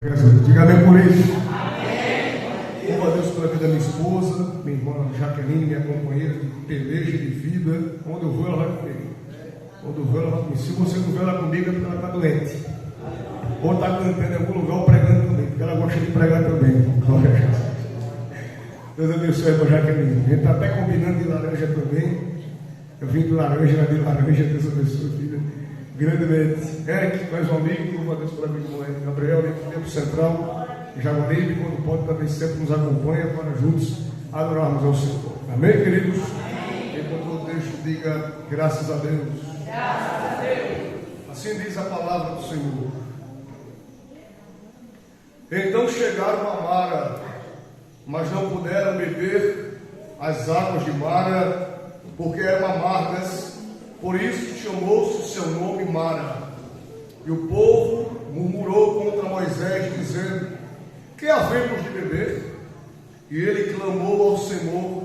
Diga amém por isso. Louvo a Deus pela vida da minha esposa, minha irmã Jaqueline, minha companheira de peleja, de vida. Onde eu vou, ela vai comigo. Onde eu vou, ela vai comigo. Se você não vê ela comigo, é porque ela está doente. Ou está cantando em algum lugar ou pregando também, porque ela gosta de pregar também. Deus abençoe a irmã Jaqueline. A gente está até combinando de laranja também. Eu vim de laranja, ela de laranja. Deus abençoe, filha. Grandemente. Eric, mais um amigo, louvo a Deus pela vida do irmão Gabriel, Tempo Central, Jaguaribe, quando pode também sempre nos acompanha para juntos adorarmos ao Senhor. Amém, queridos? Enquanto eu deixo, diga graças a Deus. Graças a Deus. Assim diz a palavra do Senhor. Então chegaram a Mara, mas não puderam beber as águas de Mara, porque eram amargas. Por isso chamou-se o seu nome Mara. E o povo murmurou contra Moisés, dizendo: que havemos de beber? E ele clamou ao Senhor,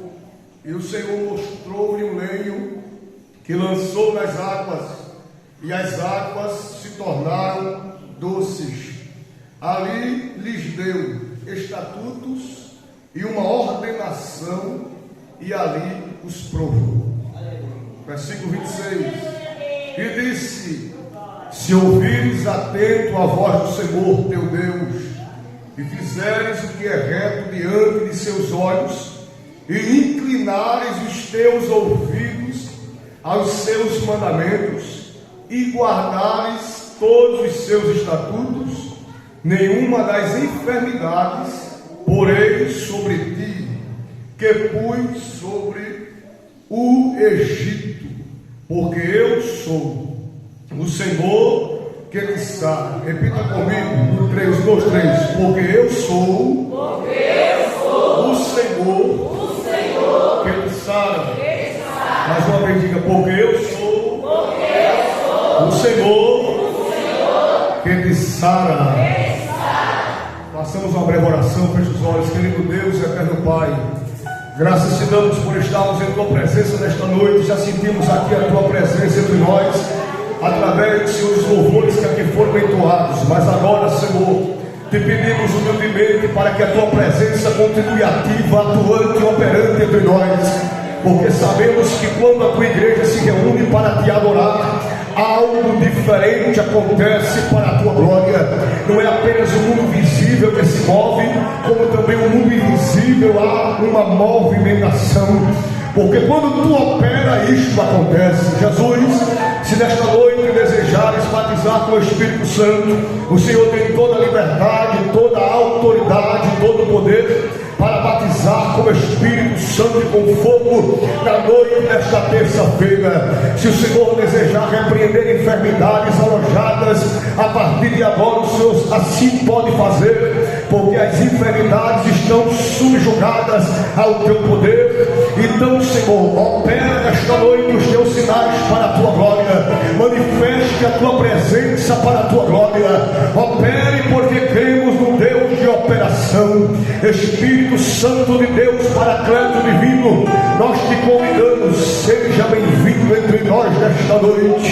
e o Senhor mostrou-lhe um lenho que lançou nas águas, e as águas se tornaram doces. Ali lhes deu estatutos e uma ordenação, e ali os provou. Versículo 26. E disse: se ouvires atento a voz do Senhor teu Deus, e fizeres o que é reto diante de seus olhos, e inclinares os teus ouvidos aos seus mandamentos, e guardares todos os seus estatutos, nenhuma das enfermidades porei sobre ti, que pus sobre o Egito, porque eu sou o Senhor que te sara. Repita comigo, no 3, 2, 3. Porque eu sou o Senhor que te sara. Mais uma vez, diga: porque eu sou o Senhor que te sara. Façamos uma breve oração, feche os olhos. Querido Deus, eterno Pai, graças te damos por estarmos em tua presença nesta noite. Já sentimos aqui a tua presença entre nós, através dos seus louvores que aqui foram entoados. Mas agora, Senhor, te pedimos humildemente para que a tua presença continue ativa, atuante e operante entre nós, porque sabemos que quando a tua igreja se reúne para te adorar, algo diferente acontece para a tua glória. Não é apenas o mundo visível que se move, como também o mundo invisível há uma movimentação, porque quando tu opera, isto acontece. Jesus, se nesta noite desejares batizar com o Espírito Santo, o Senhor tem toda a liberdade, toda a autoridade, todo o poder para batizar com o Espírito Santo e com fogo na noite desta terça-feira. Se o Senhor desejar repreender enfermidades alojadas, a partir de agora o Senhor assim pode fazer, porque as enfermidades estão subjugadas ao teu poder. Então, Senhor, opera nesta noite os teus sinais para a tua glória, manifeste a tua presença para a tua glória. Opere, porque cremos no Deus de operação. Espírito Santo de Deus, Paracleto divino, nós te convidamos, seja bem-vindo entre nós nesta noite.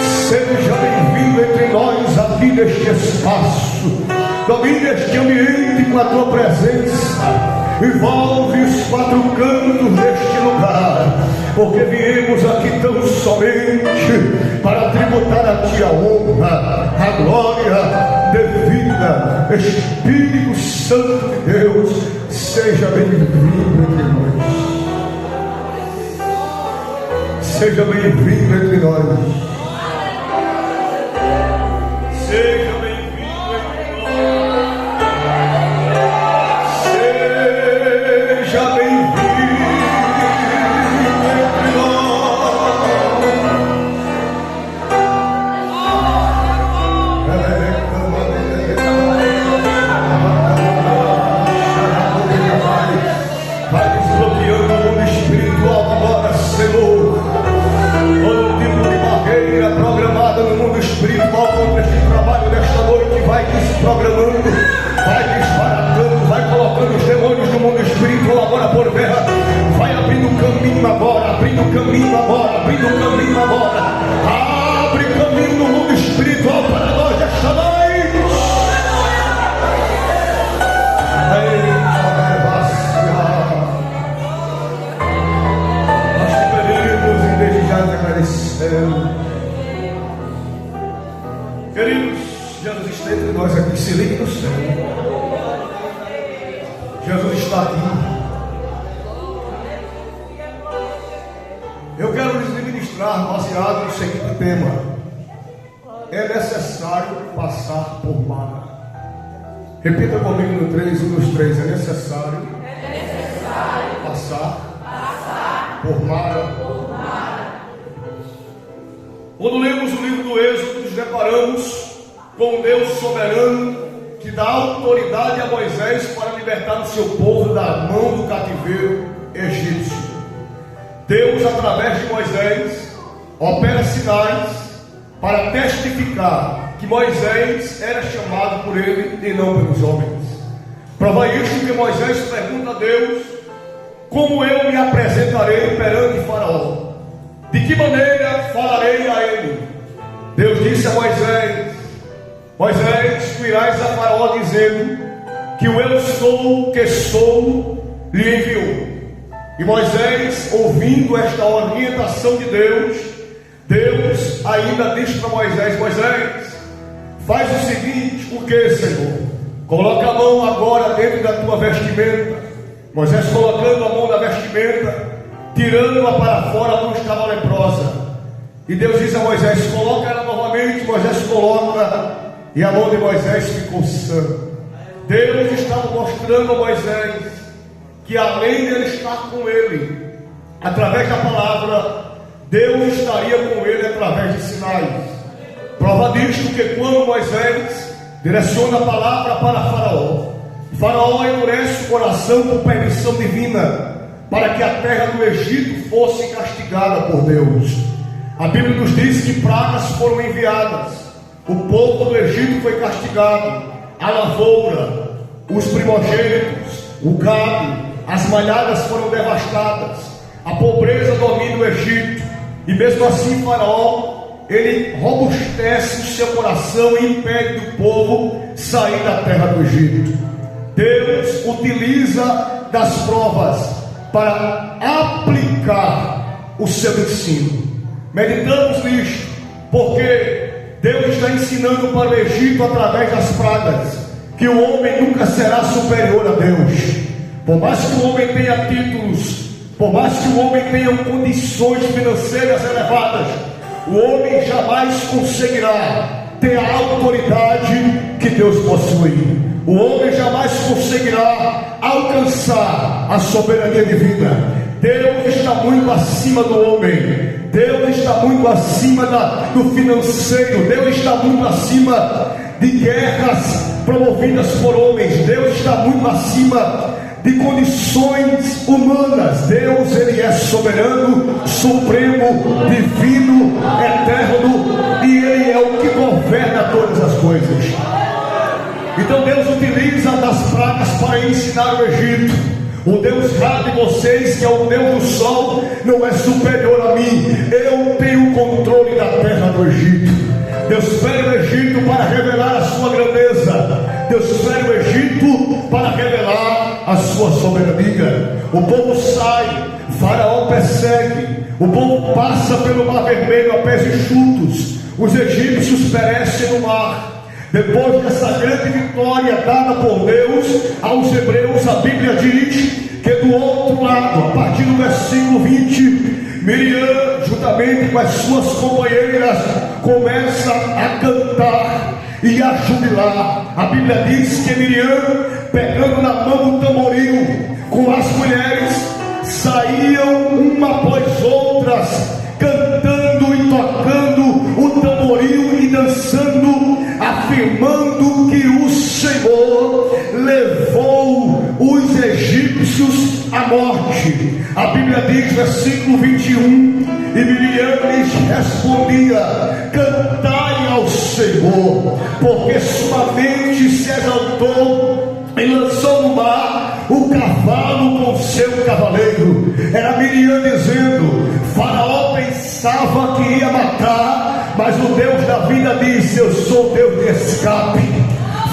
Seja bem-vindo entre nós aqui neste espaço. Domine este ambiente com a tua presença. Envolve os quatro cantos deste lugar, porque viemos aqui tão somente para tributar a ti a honra, a glória devida. Espírito Santo de Deus, seja bem-vindo entre nós. Seja bem-vindo entre nós. Seja programando, vai disparatando, vai colocando os demônios do mundo espiritual agora por terra, vai abrindo caminho agora, abrindo caminho agora, abrindo caminho agora, abre caminho no mundo espiritual para nós esta noite. corações aqui, se ligue no céu. Jesus está aqui. Eu quero lhes ministrar baseado no seguinte tema: é necessário passar por Mara. Repita comigo no 3, 1, 2, 3. É necessário passar por Mara. Quando lemos o livro do Êxodo, nos deparamos com um Deus soberano que dá autoridade a Moisés para libertar o seu povo da mão do cativeiro egípcio. Deus, através de Moisés, opera sinais para testificar que Moisés era chamado por ele e não pelos homens. Prova isto que Moisés pergunta a Deus: como eu me apresentarei perante Faraó? De que maneira falarei a ele? Deus disse a Moisés: Moisés, tu irás a Faraó dizendo que o eu sou que sou lhe enviou. E Moisés, ouvindo esta orientação de Deus, Deus ainda disse para Moisés: Moisés, faz o seguinte: o que, Senhor? Coloca a mão agora dentro da tua vestimenta. Moisés, colocando a mão na vestimenta, tirando-a para fora, a mão estava leprosa. E Deus diz a Moisés: coloca ela novamente. Moisés coloca, e a mão de Moisés ficou sã. Deus estava mostrando a Moisés que, além de ele estar com ele através da palavra, Deus estaria com ele através de sinais. Prova disto que quando Moisés direciona a palavra para Faraó, Faraó endurece o coração por permissão divina, para que a terra do Egito fosse castigada por Deus. A Bíblia nos diz que pragas foram enviadas, o povo do Egito foi castigado, a lavoura, os primogênitos, o gado, as malhadas foram devastadas, a pobreza domina o Egito, e mesmo assim Faraó, ele robustece o seu coração e impede do povo sair da terra do Egito. Deus utiliza das provas para aplicar o seu ensino. Meditamos nisto, porque Deus está ensinando para o Egito através das pragas que o homem nunca será superior a Deus. Por mais que o homem tenha títulos, por mais que o homem tenha condições financeiras elevadas, o homem jamais conseguirá ter a autoridade que Deus possui. O homem jamais conseguirá alcançar a soberania divina. Deus está muito acima do homem. Deus está muito acima do financeiro. Deus está muito acima de guerras promovidas por homens. Deus está muito acima de condições humanas. Deus, ele é soberano, supremo, divino, eterno, e ele é o que governa todas as coisas. Então Deus utiliza das pragas para ensinar o Egito: o Deus lá de vocês, que é o Deus do sol, não é superior a mim. Eu tenho o controle da terra do Egito. Deus fere o Egito para revelar a sua grandeza. Deus fere o Egito para revelar a sua soberania. O povo sai, Faraó persegue, o povo passa pelo mar vermelho a pés enxutos, os egípcios perecem no mar. Depois dessa grande vitória dada por Deus aos hebreus, a Bíblia diz que do outro lado, a partir do versículo 20, Miriam, juntamente com as suas companheiras, começa a cantar e a jubilar. A Bíblia diz que Miriam, pegando na mão o tamboril, com as mulheres, saíam uma após outras, cantando e tocando o tamboril e dançando, afirmando que o Senhor levou os egípcios à morte. A Bíblia diz, versículo 21, e Miriam lhes respondia: cantai ao Senhor, porque sua mente se exaltou e lançou no mar o cavalo com seu cavaleiro. Era Miriam dizendo: Faraó pensava que ia matar, mas o Deus da vida disse: eu sou Deus de escape.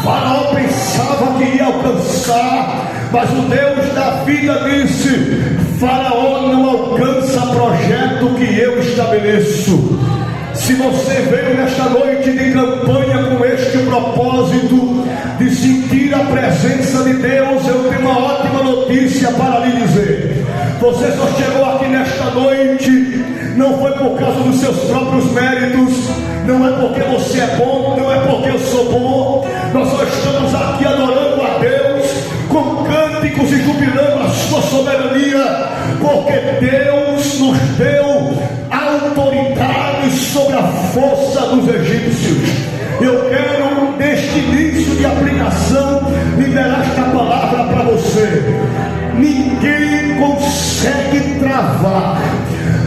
Faraó pensava que ia alcançar, mas o Deus da vida disse: Faraó não alcança projeto que eu estabeleço. Se você veio nesta noite de campanha com este propósito de sentir a presença de Deus, eu tenho uma ótima notícia para lhe dizer. Você só chegou aqui nesta noite, não foi por causa dos seus próprios méritos, não é porque você é bom, não é porque eu sou bom. Nós só estamos aqui adorando a Deus com cânticos e jubilando a sua soberania, porque Deus nos deu autoridade sobre a força dos egípcios. Eu quero, neste início de aplicação, liberar esta palavra para você. Ninguém consegue travar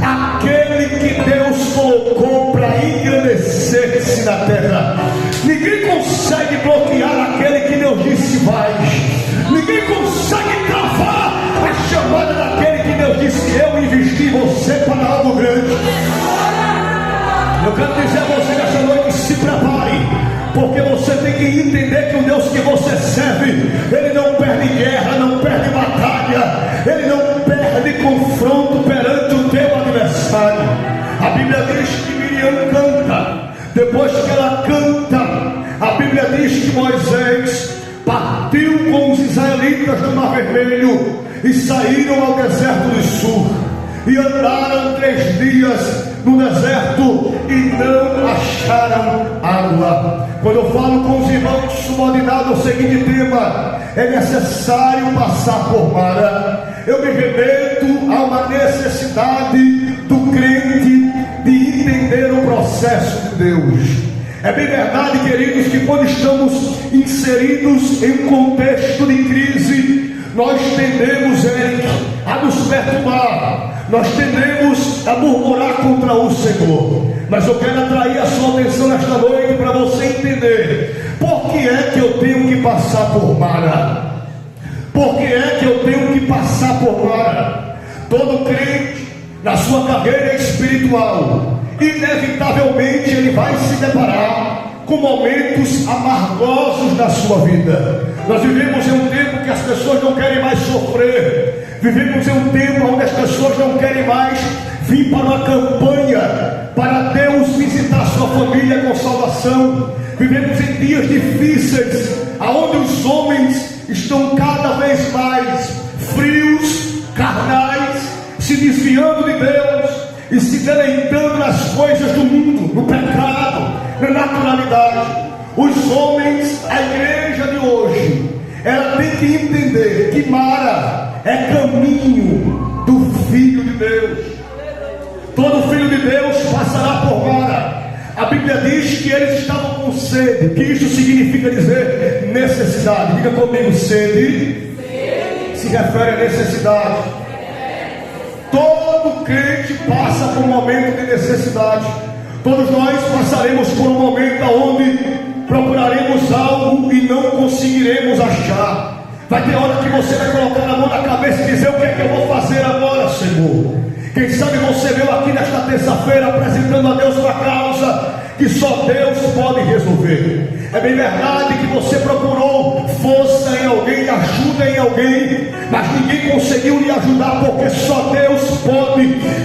aquele que Deus colocou para engrandecer-se na terra. Ninguém consegue bloquear aquele que Deus disse vai. Ninguém consegue travar a chamada daquele que Deus disse: eu investi em você para algo grande. Eu quero dizer a você nessa noite: se prepare, porque você tem que entender que o Deus que você serve, Ele não perde guerra, não perde batalha, Ele não perde confronto perante o teu adversário. A Bíblia diz que Miriam canta. Depois que ela canta, a Bíblia diz que Moisés partiu com os israelitas do Mar Vermelho e saíram ao deserto de Sur, e andaram 3 dias no deserto e não acharam água. Quando eu falo com os irmãos subordinados ao seguinte tema: é necessário passar por Mara. Eu me remeto a uma necessidade do crente de entender o processo de Deus. É bem verdade, queridos, que quando estamos inseridos em um contexto de crise, nós tendemos, a nos perturbar, nós tendemos a murmurar contra o Senhor. Mas eu quero atrair a sua atenção nesta noite para você entender por que é que eu tenho que passar por Mara. Por que é que eu tenho que passar por Mara? Todo crente, na sua carreira espiritual, inevitavelmente ele vai se deparar com momentos amargosos na sua vida. Nós vivemos em um tempo que as pessoas não querem mais sofrer. Vivemos em um tempo onde as pessoas não querem mais vir para uma campanha para Deus visitar sua família com salvação. Vivemos em dias difíceis, aonde os homens estão cada vez mais frios, carnais, se desviando de Deus e se deleitando nas coisas do mundo, no pecado, na naturalidade. Os homens, a igreja de hoje, ela tem que entender que Mara é caminho do Filho de Deus. Todo Filho de Deus passará por Mara. A Bíblia diz que eles estavam com sede. O que isso significa dizer? Necessidade. Diga comigo: sede se refere a necessidade. Todo crente passa por um momento de necessidade. Todos nós passaremos por um momento onde procuraremos algo e não conseguiremos achar. Vai ter hora que você vai colocar a mão na cabeça e dizer: o que é que eu vou fazer agora, Senhor? Quem sabe você veio aqui nesta terça-feira apresentando a Deus uma causa que só Deus pode resolver. É bem verdade que você procurou força em alguém, ajuda em alguém, mas ninguém conseguiu lhe ajudar, porque só Deus pode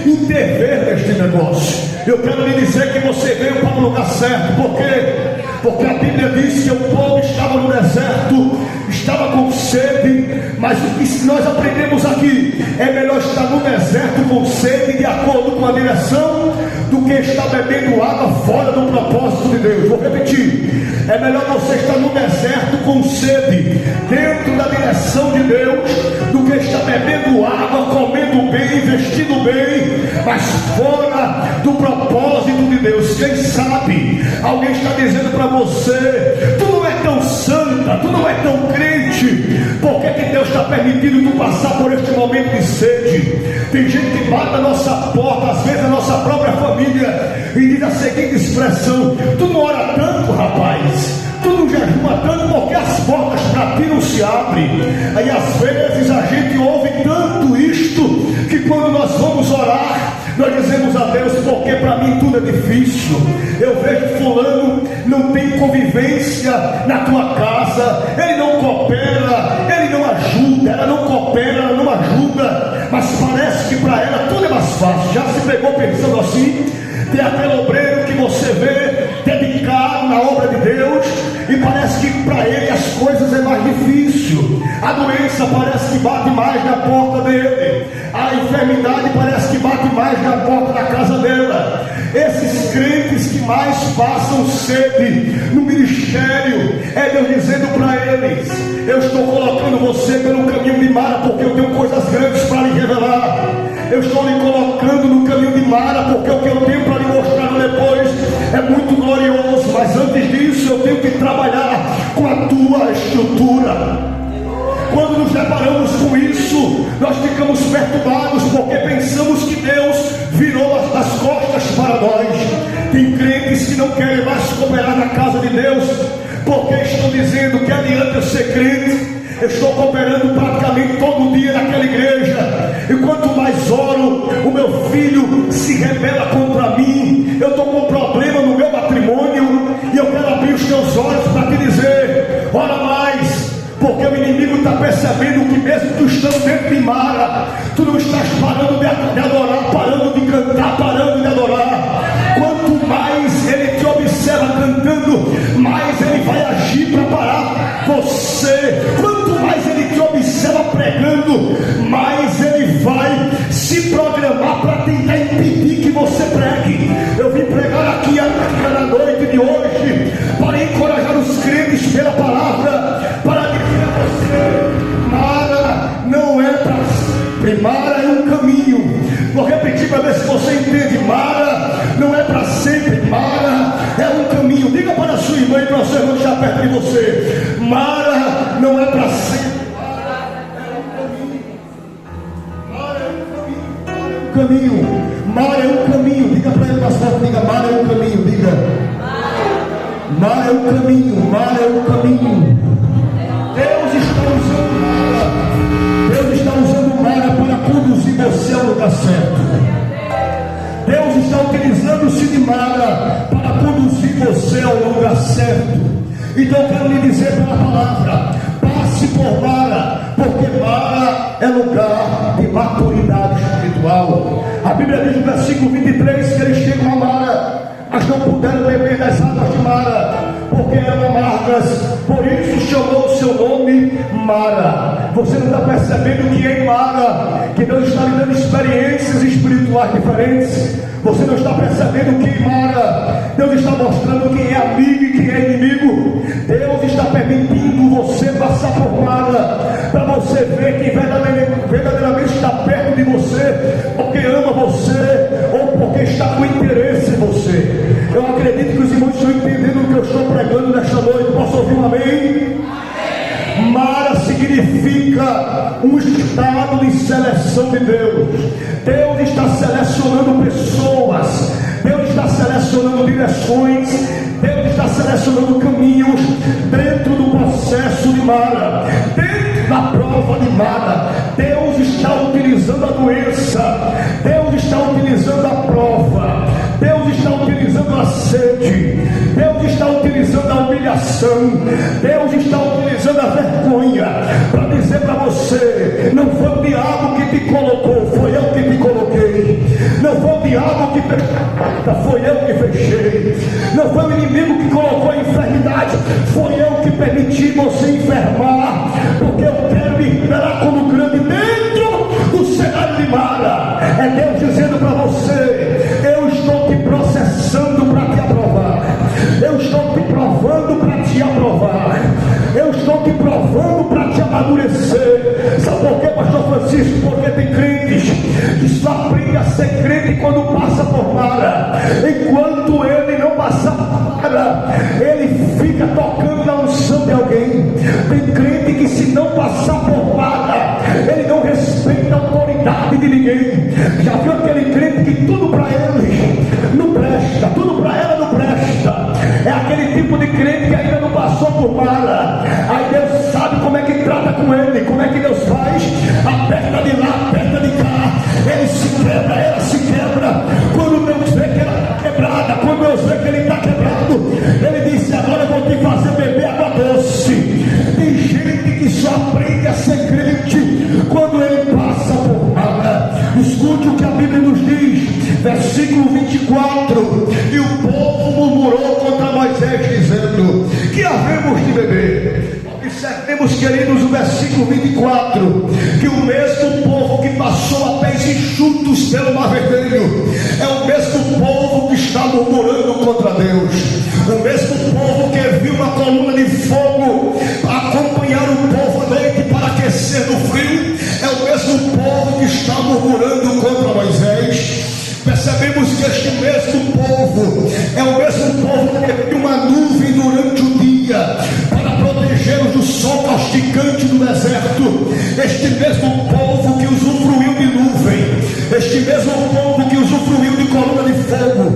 intervir neste negócio. Eu quero lhe dizer que você veio para o lugar certo. Por quê? Porque a Bíblia diz que o povo estava no deserto, estava com sede. Mas o que nós aprendemos aqui é melhor estar no deserto com sede, de acordo com a direção, do que estar bebendo água fora do propósito de Deus. Vou repetir: é melhor você estar no deserto com sede, dentro da direção de Deus, do que estar bebendo água, comendo bem, vestindo bem, mas fora do propósito de Deus. Quem sabe alguém está dizendo para você: tu não é tão santa, tu não é tão crente, por que Deus está permitindo tu passar por este momento de sede? Tem gente que bate a nossa porta, às vezes a nossa própria família, e diz a seguinte expressão: tu não ora tanto, rapaz, tu não jejuma tanto, porque as portas para ti não se abrem. Aí às vezes a gente ouve tanto isto, que quando nós vamos orar, nós dizemos a Deus: porque para mim tudo é difícil. Eu vejo fulano não tem convivência na tua casa, ele não coopera, ele não ajuda, ela não coopera, ela não ajuda, mas parece que para ela tudo é mais fácil. Já se pegou pensando assim? Tem aquele obreiro que você vê dedicado na obra de Deus e parece que para ele as coisas é mais difícil. A doença parece que bate mais na porta dele, a enfermidade parece que bate mais na porta da casa dela. Esses crentes que mais passam sede no ministério, é Deus dizendo para eles: eu estou colocando você pelo caminho de Mara, porque eu tenho coisas grandes para lhe revelar. Eu estou lhe colocando no caminho de Mara, porque o que eu tenho para lhe mostrar depois é muito glorioso. Mas antes disso eu tenho que trabalhar com a tua estrutura. Quando nos deparamos com isso, nós ficamos perturbados, porque pensamos que Deus virou as costas para nós. Tem crentes que não querem mais cooperar na casa de Deus, porque estão dizendo que adianta eu ser crente. Eu estou cooperando praticamente todo dia naquela igreja, e quanto mais oro, o meu filho se rebela contra mim. Eu estou com um problema no meu matrimônio, e eu quero abrir os teus olhos para te dizer: ora mais, porque o inimigo está percebendo que mesmo tu estando dentro de Mara, tu não estás parando de adorar, parando de cantar, parando de adorar. Quanto mais ele te observa cantando, mais ele vai agir para parar você. Quanto mais ele te observa pregando, mais ele vai se programar para tentar impedir que você pregue. Eu vim pregar aqui na noite de hoje para encorajar os crentes pela palavra, para dizer a você: Mara não é para sempre, Mara é um caminho. Vou repetir para ver se você entende: Mara não é para sempre, Mara é um caminho. Diga para a sua irmã e para o seu irmão que está perto de você: Mara não é para sempre, Mara é um caminho. Mara é um caminho. Diga para ele mais forte, diga: Mara é um caminho. Diga: Mara é um caminho, Mara é um caminho. Deus está usando Mara para conduzir você ao lugar certo. Deus está utilizando-se de Mara para conduzir você ao lugar certo. Então eu quero lhe dizer pela palavra: passe por Mara, porque Mara é lugar de maturidade espiritual. A Bíblia diz no versículo 23 que eles chegam a Mara, mas não puderam beber das águas de Mara, porque eram amargas. Por isso chamou o seu nome Mara. Você não está percebendo que em Mara, que Deus está lhe dando experiências espirituais diferentes? Você não está percebendo que em Mara, Deus está mostrando quem é amigo e quem é inimigo? Deus está permitindo você passar por Mara, para você ver quem verdadeiramente está perto de você, porque ama você, ou porque está com interesse em você. Eu acredito que os irmãos estão entendendo o que eu estou pregando nesta noite. Posso ouvir um amém? Amém. Mara significa um estado de seleção de Deus. Deus está selecionando pessoas, Deus está selecionando direções, Deus está selecionando caminhos dentro do processo de Mara, dentro da prova de Mara. Deus está utilizando a doença, Deus está utilizando a prova, Deus está utilizando a sede, Deus está utilizando a humilhação, Deus está utilizando a vergonha para dizer para você: não foi o diabo que te colocou, foi eu que te coloquei. Não foi o diabo que fechou a porta, foi eu que fechei. Não foi o inimigo que colocou a enfermidade, foi eu que permiti você enfermar, porque eu quero me liberar como grande dentro do cenário de Mara. É Deus dizendo para você: eu estou te processando para te aprovar, eu estou te provando para te aprovar, eu estou te provando para te amadurecer. Sabe por quê, pastor Francisco? Porque tem crentes que só aprende a ser crente quando passa por Mara. Enquanto ele não passar por Mara, ele fica tocando na unção de alguém. Tem crente que, se não passar por Mara, ele não respeita a autoridade de ninguém. Já viu aquele crente que tudo para ele não presta, tudo para ela não presta? É aquele tipo de crente que ainda não passou por Mara. Aí Deus sabe como é que trata com ele. Como é que Deus faz? Aperta de lá, aperta de cá, ele se quebra, ela se quebra. Quando Deus vê que ela está quebrada, quando Deus vê que ele está quebrado, ele disse: agora eu vou te fazer beber água doce. Tem gente que só aprende a ser crente quando ele passa por Mara. Escute o que a Bíblia nos diz, versículo 24: e o povo queridos, o versículo 24, que o mesmo povo que passou a pés enxutos pelo Mar Vermelho é o mesmo povo que está murmurando contra Deus, o mesmo povo que viu uma coluna de fogo acompanhar o povo à noite para aquecer no frio, é o mesmo povo que está murmurando contra Moisés. Percebemos que este mesmo povo é o mesmo povo que viu uma nuvem durante o dia para protegê-los do sol causticante do deserto. Este mesmo povo que usufruiu de nuvem, este mesmo povo que usufruiu de coluna de fogo,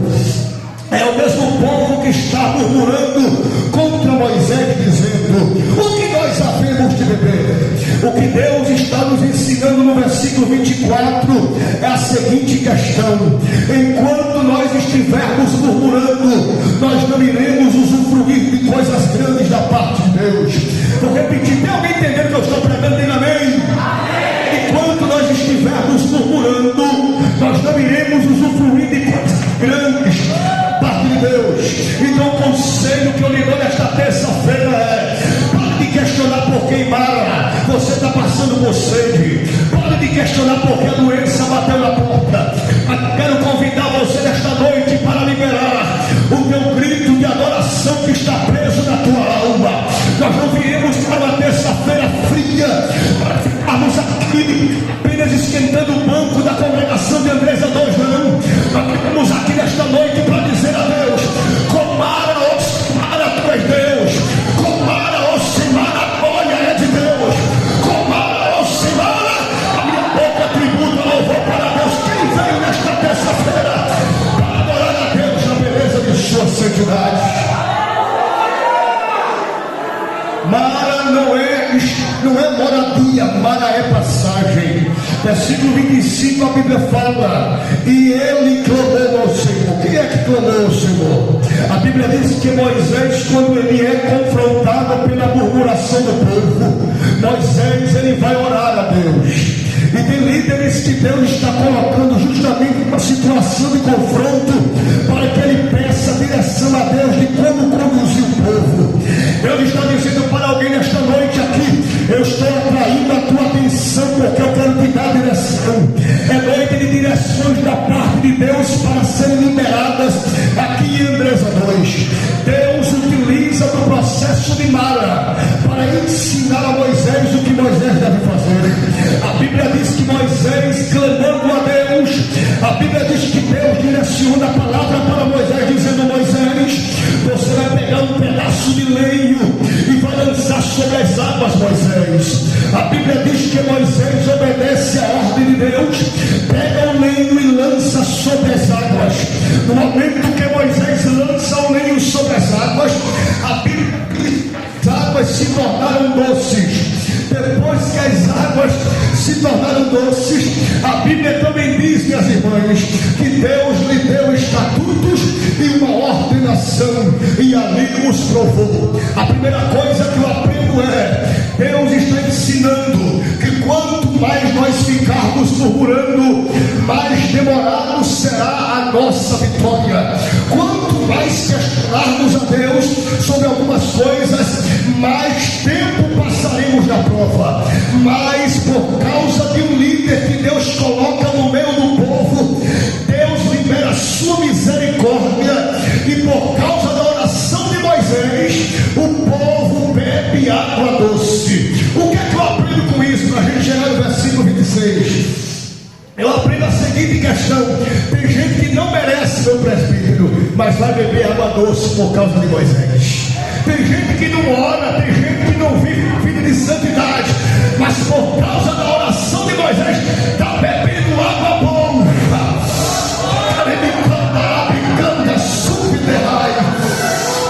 é o mesmo povo que está murmurando contra Moisés, dizendo: o que nós havemos de beber? O que Deus está nos ensinando no versículo 24 é a seguinte questão: enquanto nós estivermos murmurando, nós não iremos usufruir de coisas grandes da parte de Deus. Vou repetir, tem alguém entendendo que eu estou pregando? Diga amém. Enquanto nós estivermos murmurando, nós não iremos usufruir de coisas grandes da parte de Deus. Então o conselho que eu lhe dou nesta terça-feira é: pare de questionar por que Mara você está passando por sede, pare de questionar por que a doença bateu na porta. Quero convidar você nesta noite para liberar o teu grito de adoração que está preso na tua alma. Nós não viemos para uma terça-feira fria para ficarmos aqui apenas esquentando o banco da congregação de Andresa 2, não. Nós viemos aqui nesta noite para dizer a Deus: Comara, ó Semara, tu és Deus. Comara, ó Semara, a glória é de Deus. Comara, ó Semara, a minha boca tributa louvor para Deus. Quem veio nesta terça-feira para adorar a Deus na beleza de sua santidade? Mara não é moradia, Mara é passagem. Versículo 25, a Bíblia fala: e ele clamou ao Senhor. Quem é que clamou ao Senhor? A Bíblia diz que Moisés, quando ele é confrontado pela murmuração do povo, Moisés ele vai orar a Deus. E tem líderes que Deus está colocando justamente numa situação de confronto para que ele peça direção a Deus de como conduzir o povo. Deus está dizendo para alguém nesta noite aqui: eu estou atraindo a tua atenção porque eu quero te dar direção. É noite de direções da parte de Deus para serem liberadas aqui em Andresa 2. Deus utiliza o processo de Mara para ensinar a Moisés o que Moisés deve fazer. A Bíblia diz que Moisés, clamando a Deus, a Bíblia diz que Deus direciona a palavra para Moisés, dizendo: Moisés, você vai pegar um pedaço de lenho e vai lançar sobre as águas, Moisés. A Bíblia diz que Moisés obedece a ordem de Deus, pega o lenho e lança sobre as águas. No momento que Moisés lança o lenho sobre as águas, a Bíblia diz que as águas se tornaram doces. Depois que as águas se tornaram doces, a Bíblia também diz, minhas irmãs, que Deus lhe deu estatutos e uma ordenação, e ali os provou. A primeira coisa que eu aprendo é: Deus está ensinando que quanto mais nós ficarmos murmurando, mais demorado será a nossa vitória. Quanto mais questionarmos a Deus sobre algumas coisas, mais tempo passaremos na prova. Mas por causa de um líder que Deus coloca no meio do povo, Deus libera a sua misericórdia, e por causa da oração de Moisés, o povo bebe água doce. O que é que eu aprendo com isso? Para a gente chegar no versículo 26. Eu aprendo a seguinte questão: tem gente que não merece, meu presbítero, mas vai beber água doce por causa de Moisés. Tem gente que não ora, tem gente que não vive vida de santidade, mas por causa da oração de Moisés está bebendo água boa.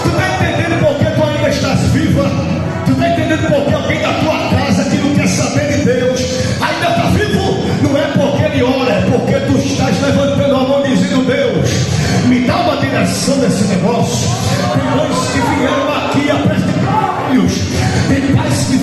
Tu está entendendo por que tu ainda estás viva? Tu está entendendo por que alguém da tua casa que não quer saber de Deus ainda está vivo? Não é porque ele ora, é porque tu estás levantando a mão dizendo: Deus, me dá uma direção nesse negócio. Tem mães que vieram aqui a presbiterianos, tem pais que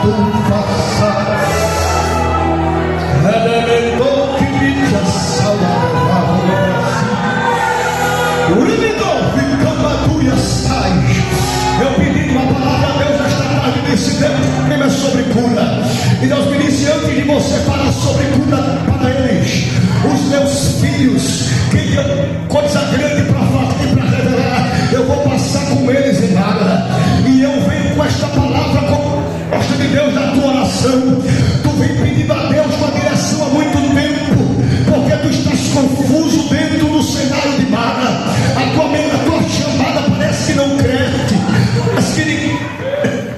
tu passar. Elemento que me eu pedi uma palavra a Deus esta tarde nesse tema sobre cura. E Deus me disse antes de você falar sobre cura para eles, os meus filhos, que coisa grande para falar e para revelar, eu vou passar com eles em nada. E eu venho com esta palavra como gosto de Deus na tua oração. Tu vem pedindo a Deus uma direção há muito tempo, porque tu estás confuso dentro do cenário de Mara. A tua chamada parece que não cresce. Mas que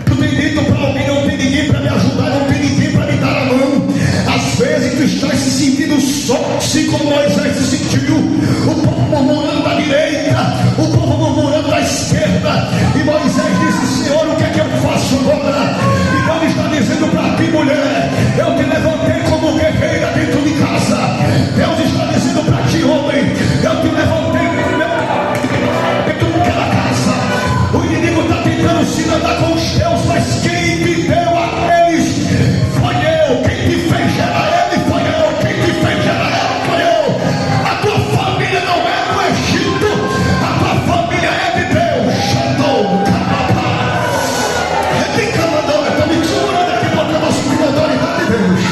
tu tem dito para alguém, não tem ninguém para me ajudar, não tem ninguém para me dar a mão. Às vezes tu estás se sentindo só, assim como Moisés se sentiu. O povo murmurando da direita, o povo murmurando da esquerda. E Moisés disse: Senhor, o que é que eu faço agora? E Deus está dizendo para ti, mulher, eu te levantei como guerreira dentro de casa. Deus está dizendo para ti, homem, eu te levantei dentro daquela casa. O inimigo está tentando se andar com os teus, mas quem te deu a eles foi eu. Quem te fez era ele, foi eu. Quem te fez era ela, foi eu. A tua família não é do Egito, a tua família é de Deus. Shadow, Kababá, Rebicamadora, está me segurando aqui porque eu sinto a autoridade de Deus.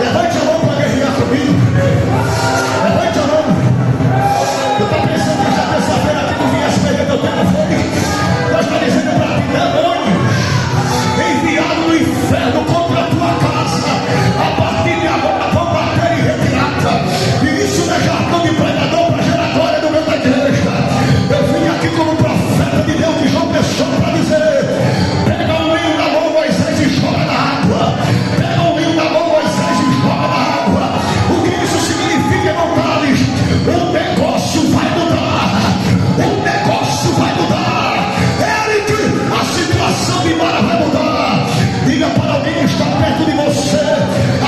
Levante a mão para guerrear comigo. Levante a mão. Tu está pensando que já terça-feira aqui tu vinhas pegando o tempo fome? Deus está dizendo para ti, demônios enviado no inferno contra a tua casa, a partir de agora vão bater em retirada. E isso não é jargão de pregador para gerar glória no meio da igreja. Eu vim aqui como profeta de Deus de João Pessoa para dizer: pega um linho na mão, Moisés, e joga na água. Pega um linho na mão, Moisés, e joga na água. O que isso significa, irmão Thales? O negócio vai mudar. O negócio vai mudar. Eric, a situação de Mara vai mudar. Diga para alguém que está perto de você,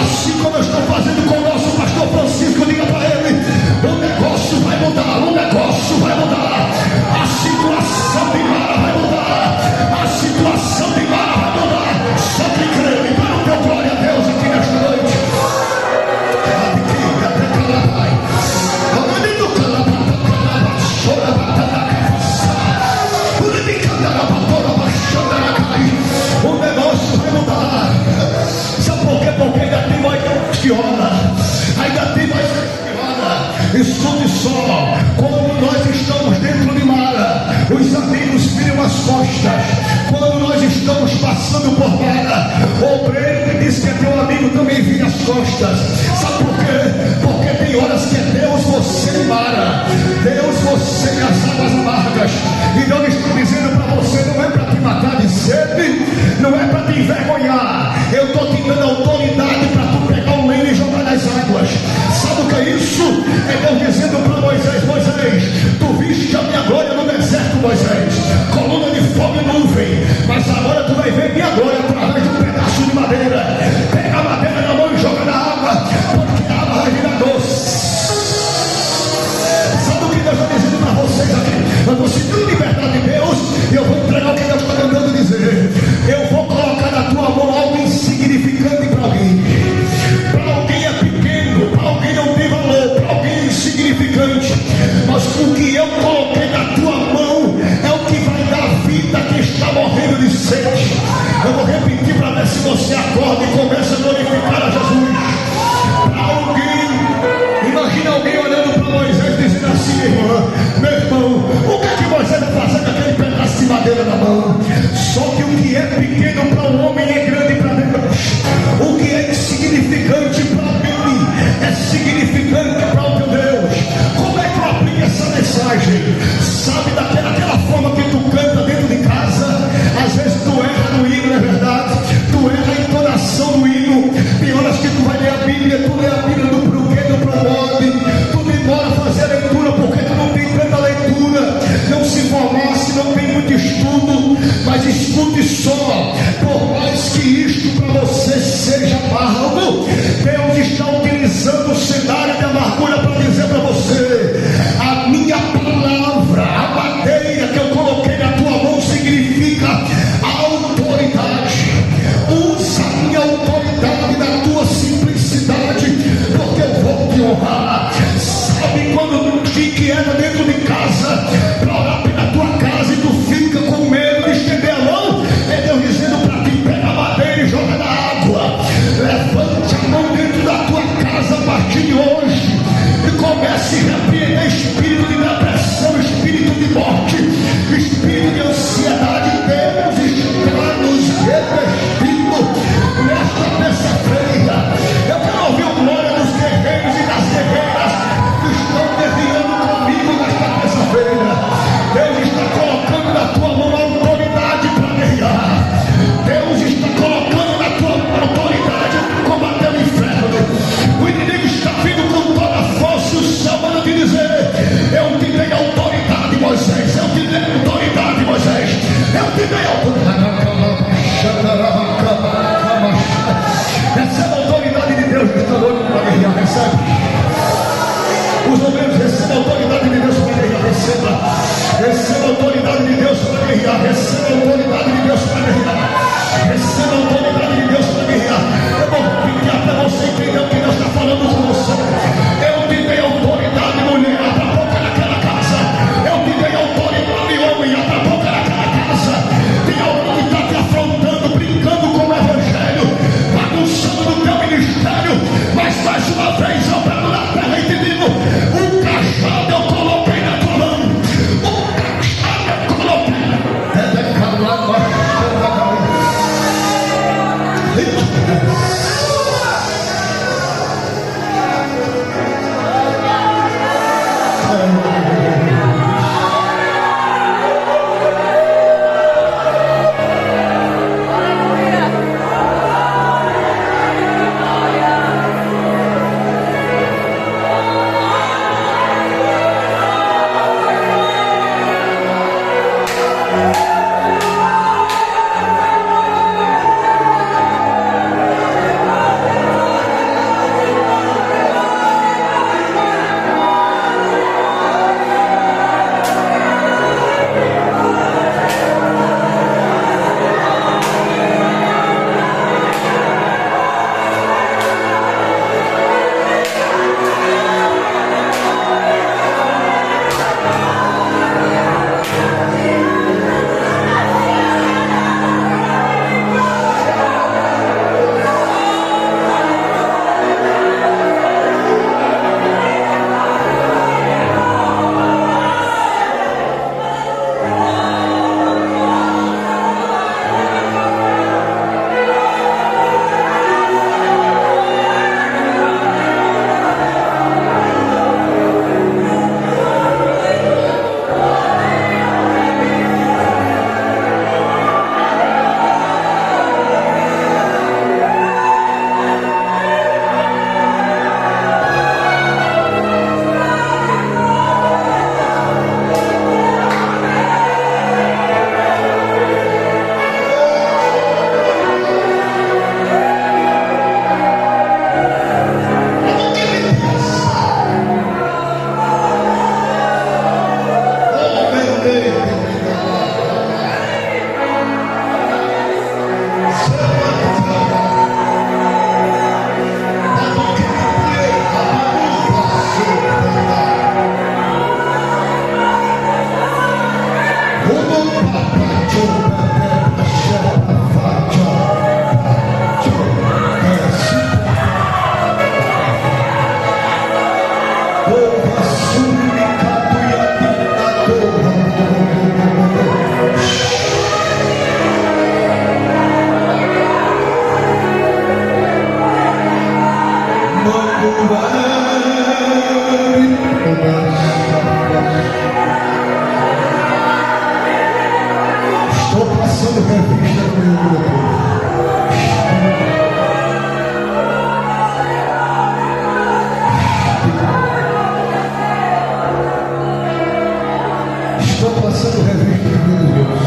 assim como eu estou fazendo com o nosso pastor Francisco, diga para ele: o negócio vai mudar, o negócio vai mudar. A situação de Mara vai mudar. A situação de Mara vai mudar. Só que crê, e para o teu glória a Deus aqui nesta noite. O negócio vai mudar. Sabe por quê? Porque ainda tem mais que ora. Ainda tem mais que ora. Escute só. Quando nós estamos dentro de Mara, os amigos viram as costas. Quando nós estamos passando por Mara, o obreiro diz que é teu amigo também vira as costas. Sabe por quê? Porque tem horas que é Deus, você e Mara. Deus, você e as águas amargas. E Deus está dizendo para você: não é para te matar de sede, não é para te envergonhar. Eu estou te dando autoridade para tu pegar um lenho e jogar nas águas. Sabe o que é isso? É Deus dizendo para Moisés: Moisés, tu viste a minha glória no deserto, Moisés, coluna de fogo e nuvem, mas agora tu vai ver minha glória através de um pedaço de madeira. Pega a madeira na mão e joga na água, porque a água vai virar doce. Sabe o que Deus está dizendo para vocês aqui? Eu estou sentindo liberdade de Deus e eu vou entregar o que Deus está mandando dizer. Eu vou colocar na tua mão algo insignificante para alguém. Para alguém é pequeno, para alguém não tem valor, para alguém é insignificante. Mas o que eu coloquei na tua mão é o que vai dar vida a quem está morrendo de sede. Eu vou repetir para ver se você acorda e começa a glorificar a Jesus. Para alguém, imagina alguém olhando para Moisés dizendo assim: irmã, meu irmão, o que é que Moisés vai fazer com aquele pedaço de madeira na mão? Só que o que é pequeno para um homem é grande para Deus. O que é insignificante para mim é significante para o teu Deus. Como é que eu aplico essa mensagem? Sabe daquela forma que tu canta dentro de casa? Às vezes tu erra no hino, não é verdade? Tu erra a entonação do hino. Tem horas que tu vai ler a Bíblia, tu lê a Bíblia do porquê, do promove. Tu demora a fazer a leitura porque tu não tem tanta leitura, não se formasse, não tem muito estudo. Mas escute só: por mais que isto para você seja amargo, Deus está utilizando o cenário de amargura para dizer para você: a minha palavra, a madeira que eu coloquei na tua mão significa autoridade. O guiar. Receba a autoridade de Deus para me guiar. Receba a autoridade de Deus para me guiar. Eu vou pedir para você entender o que Deus está falando com você. Eu te dei autoridade, mulher, abra a boca naquela casa. Eu te dei autoridade, homem, abra a boca naquela casa. Tem alguém que está te afrontando, brincando com o evangelho, bagunçando no teu ministério, mas mais uma vez eu pego na terra e te digo: o cajado eu coloquei na tua mão. O cajado eu coloquei. Estou passando revista no meu grupo. Estou passando revista no meu Deus.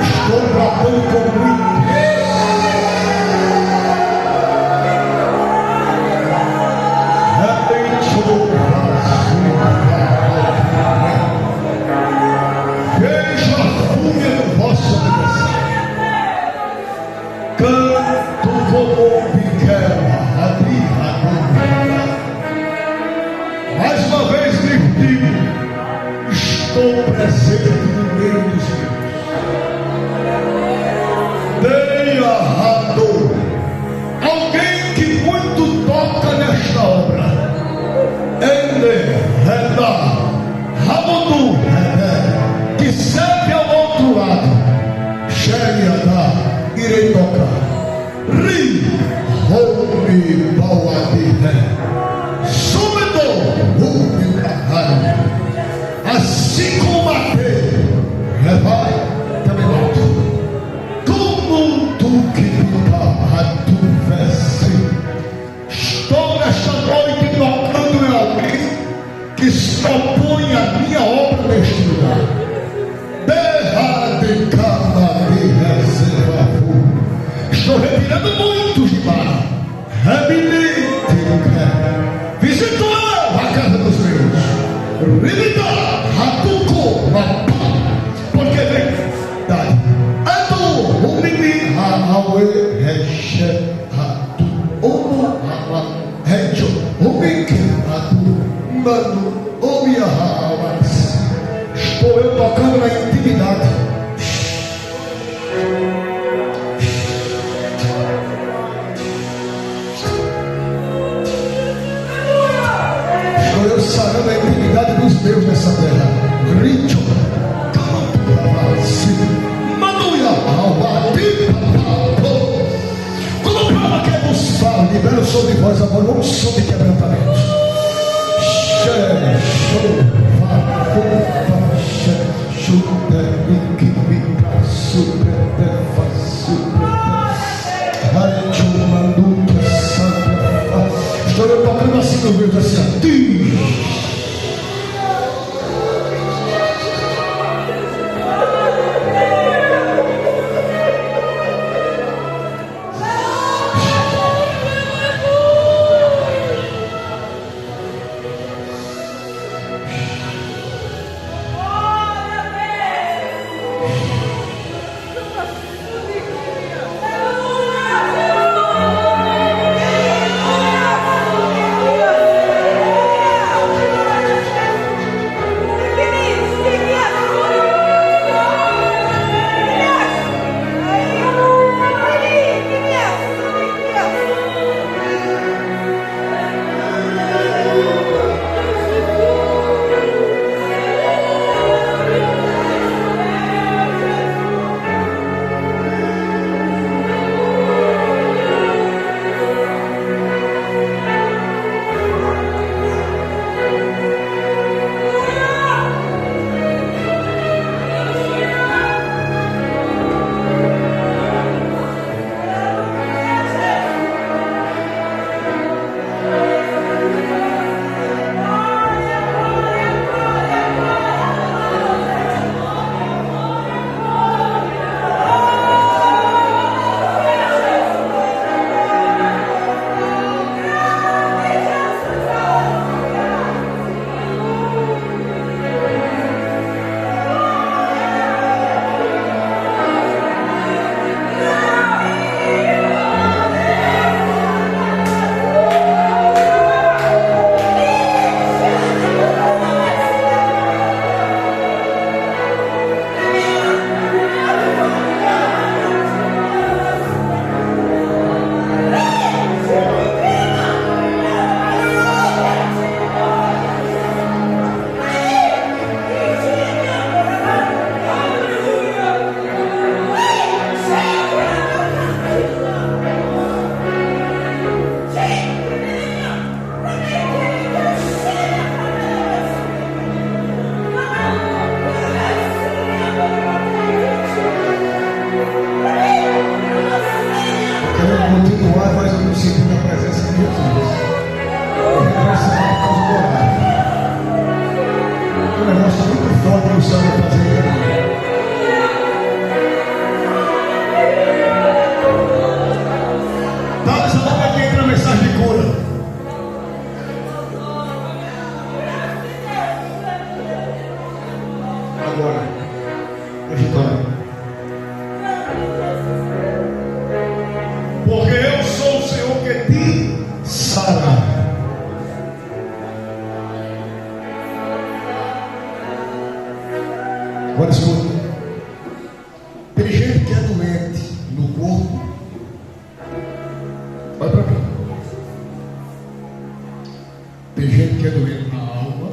Estou bradando com muito. Veja a fúria do vosso adversário. Canto como Miguel, abrir a boca. Mais uma vez lhe digo: estou presente no meio dos meus. Dei a rador. Alguém que muito toca nesta obra. Ele redar. Rabodu, que serve ao outro lado. Xeriadá, irei tocar. Ri, Rome, Bauadiré. Súbito, Rube, Caralho. Assim como matei, vai, também mato. Como tu que a tu veste. Estou nesta noite tocando em alguém que se opõe à minha obra neste lugar. Derra de cama de reserva. Estou retirando muitos de lá. Visitou a casa dos meus. Mano, oh minha alma, estou eu tocando na intimidade. Estou eu sarando a intimidade dos meus nessa terra. Richo, mano, minha alma, como prova que vos falo, libera o som de voz agora, vamos som de quebrantamento. Estou eu tocando assim no meio assim, porque eu sou o Senhor que te sara. Agora escuta. Tem gente que é doente no corpo. Olha para mim. Tem gente que é doente na alma,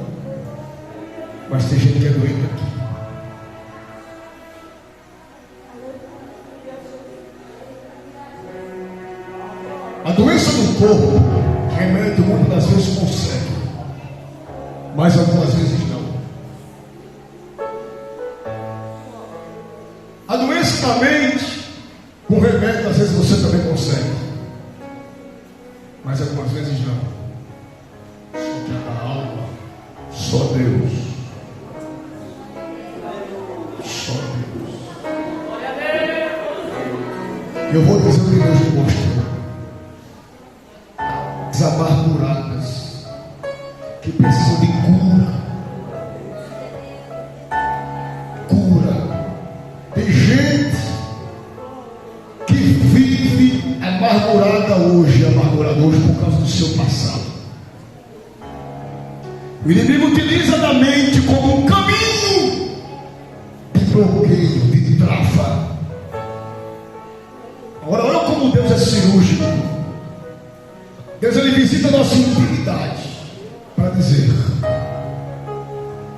mas tem gente que é doente aqui. A doença do corpo, remédio muitas das vezes consegue, mas algumas vezes não. A doença da mente, com remédio, às vezes você também consegue, mas algumas vezes não. Só que a da alma, só Deus. Só Deus. Eu vou dizer o que Deus me mostrou. Amarguradas que precisam de cura. Tem gente que vive amargurada hoje por causa do seu passado. O inimigo utiliza da mente como um caminho de bloqueio, de trava. Agora, olha como Deus é cirúrgico. Deus, ele visita a nossa intimidade para dizer: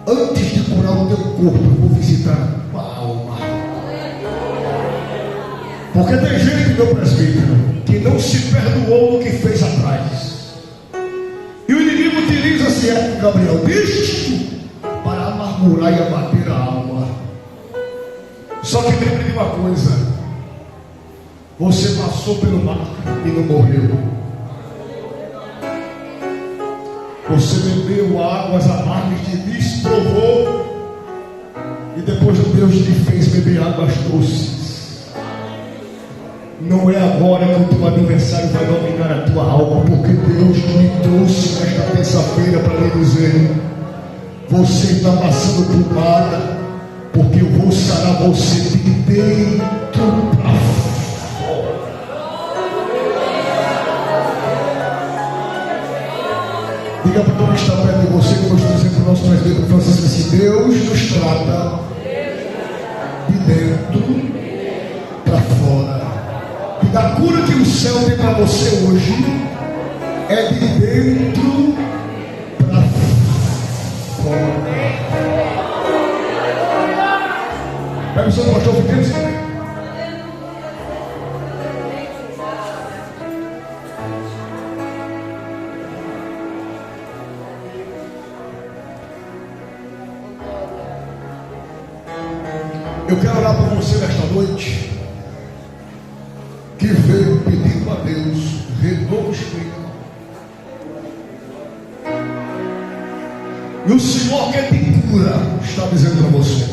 antes de curar o teu corpo, eu vou visitar a tua alma. Porque tem gente, meu presbítero, que não se perdoou do que fez atrás. E o inimigo utiliza-se, Gabriel, disto para amargurar e abater a alma. Só que lembre de uma coisa: você passou pelo mar e não morreu. Você bebeu águas amargas de Deus, provou, e depois Deus te fez beber águas doces. Não é agora que o teu aniversário vai dominar a tua alma, porque Deus me trouxe nesta terça-feira para lhe dizer: você está passando por nada, porque eu vou sarar você de dentro para fora. Diga para quem está perto de você, como eu estou dizendo para o nosso presbítero Francisco, assim: Deus nos trata de dentro para fora. E a cura que o céu tem para você hoje é de dentro para fora. Pega o seu pastor pequeno. Eu quero orar por você nesta noite, que veio pedindo a Deus renovo espiritual. E o Senhor que te cura está dizendo para você: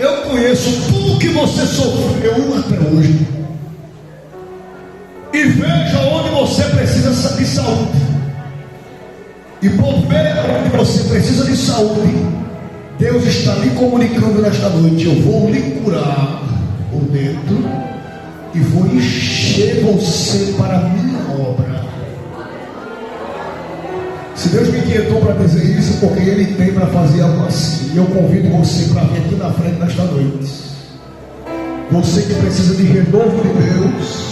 eu conheço tudo que você sofreu até hoje, e veja onde você precisa de saúde, e por ver onde você precisa de saúde, Deus está lhe comunicando nesta noite: eu vou lhe curar por dentro e vou encher você para a minha obra. Se Deus me inquietou para dizer isso, porque Ele tem para fazer algo assim. E eu convido você para vir aqui na frente nesta noite. Você que precisa de renovo de Deus.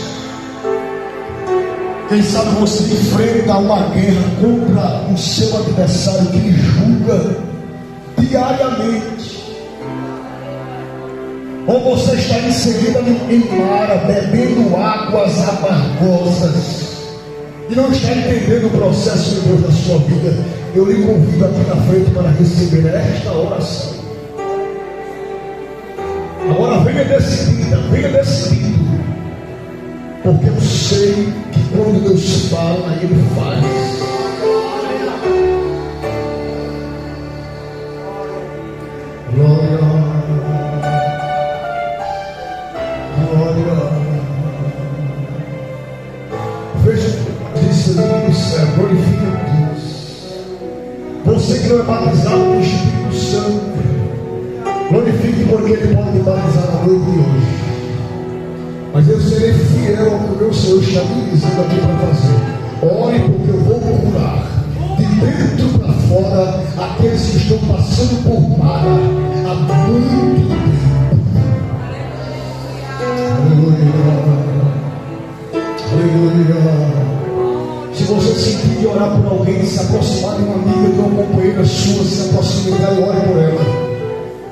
Quem sabe você enfrenta uma guerra contra o seu adversário que lhe julga diariamente. Ou você está em seguida em Mara, bebendo águas amargosas e não está entendendo o processo de Deus na sua vida. Eu lhe convido aqui na frente para receber esta oração. Agora venha decidida, porque eu sei que quando Deus fala, Ele faz. Glória. Veja, disse ali no céu: glorifica a Deus. Você que não é batizado no Espírito Santo, glorifique, porque Ele pode me batizar na noite de hoje. Mas eu serei fiel ao que o meu Senhor está me dizendo aqui para fazer. Ore, porque eu vou curar de dentro para fora aqueles que estão passando por Mara há muito tempo. Aleluia. Se você sentir de orar por alguém, se aproximar de uma amiga, de uma companheira sua, se aproxime dela e ore por ela.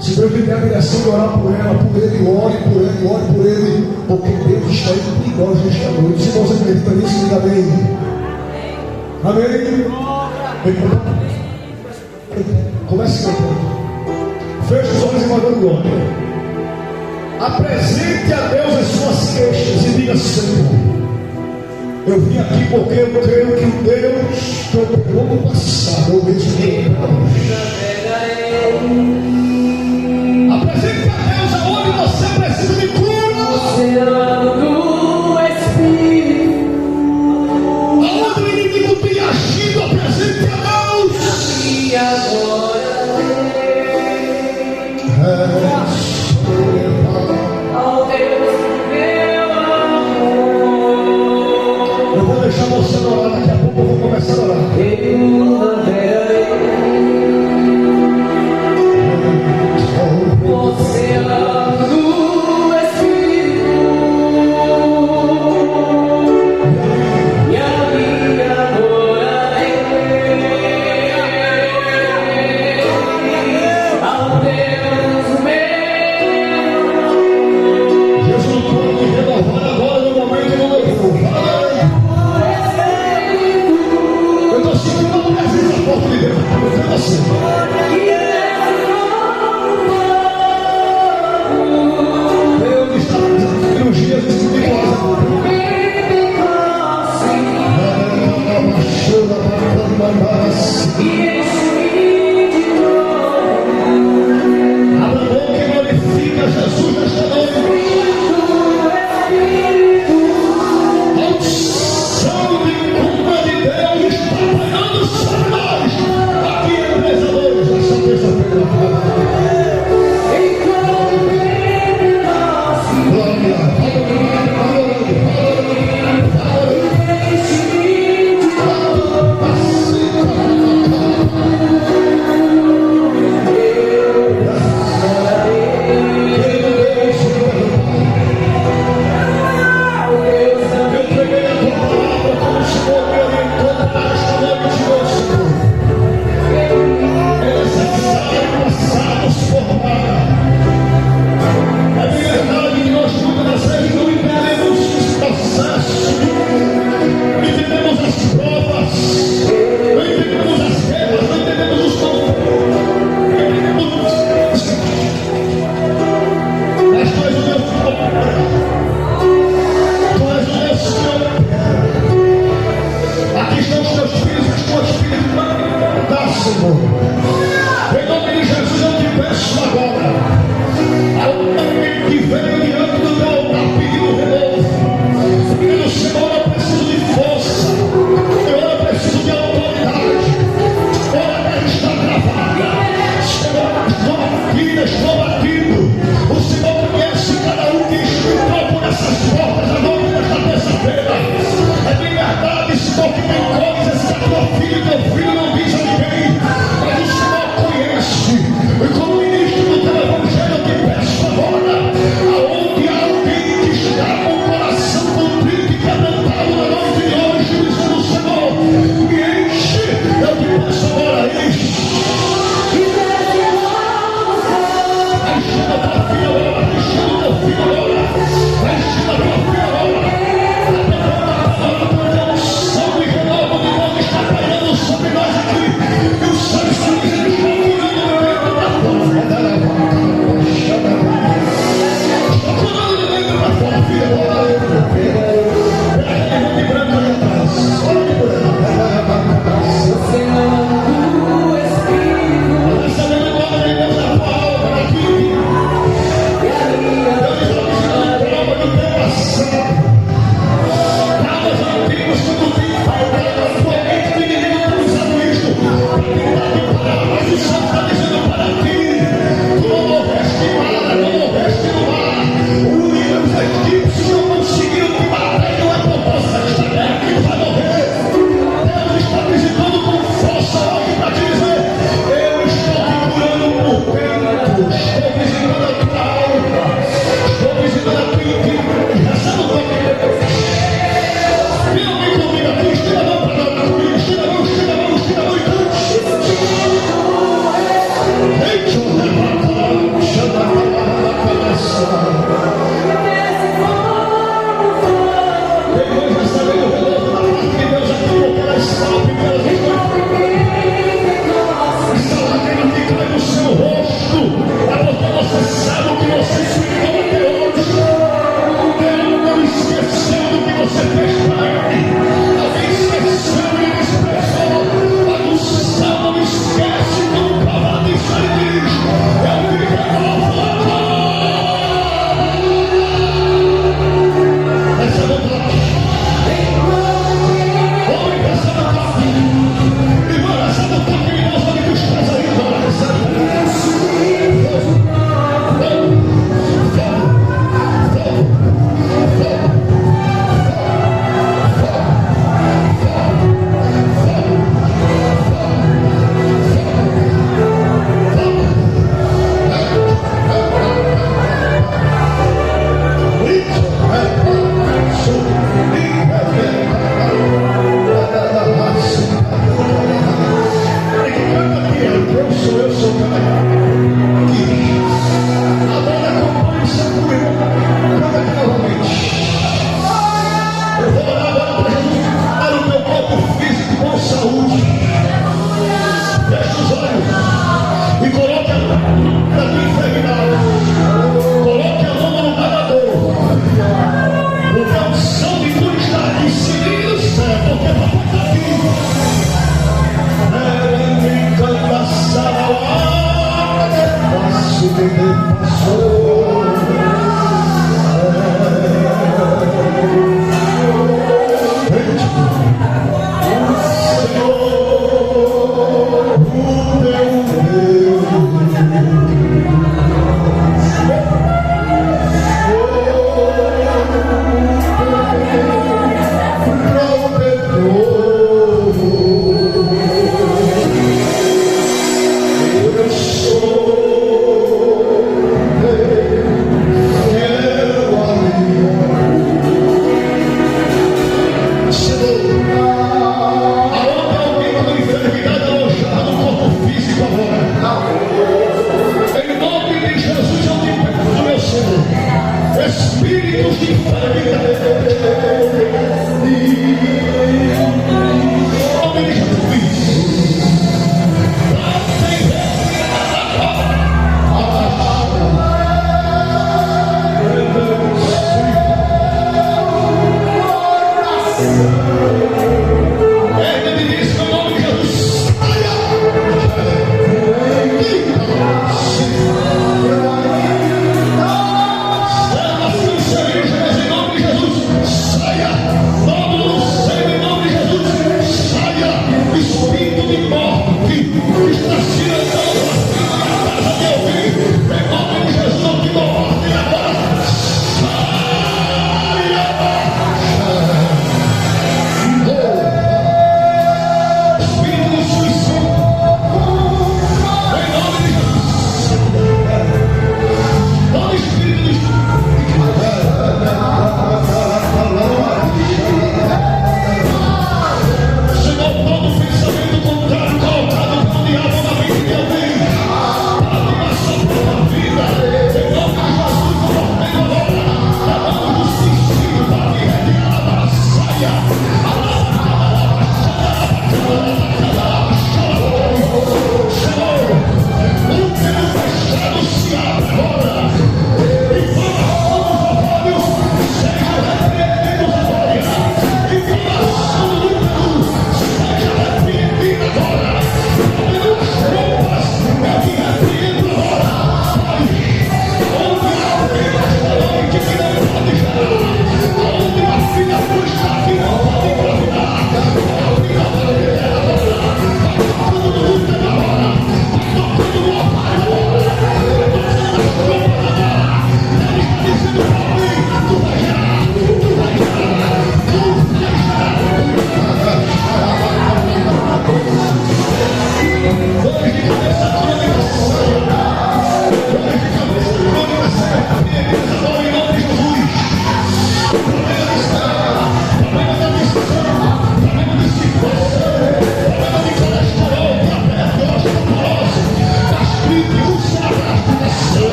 Se Deus lhe der a direção de orar por ela, por ele, ore por ele, porque Deus está indo por nós nesta noite. Se você acredita nisso, diga amém. Amém. Comece cantando. Feche os olhos e vai dando glória. Apresente a Deus as suas queixas e diga: Senhor, eu vim aqui porque eu creio que o Deus que eu pegou no passado, eu mesmo apresente a Deus aonde você precisa de cura. Oceano do Espírito, Aonde o inimigo tem agido, apresente a Deus. e agora ao Deus meu amor, Eu vou deixar você orar, daqui a pouco eu vou começar a orar. eu também. porta de Deus. É você. Deus está fazendo cirurgias espirituais. Abra a boca e glorifica Jesus nesta noite. A unção de cura de Deus está apanhando sobre nós. Aqui em Pesadores, essa terça-feira. Porque tem coisas que a tua filha e teu filho não diz a ninguém, mas o Eu sou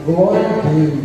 Glória a Deus.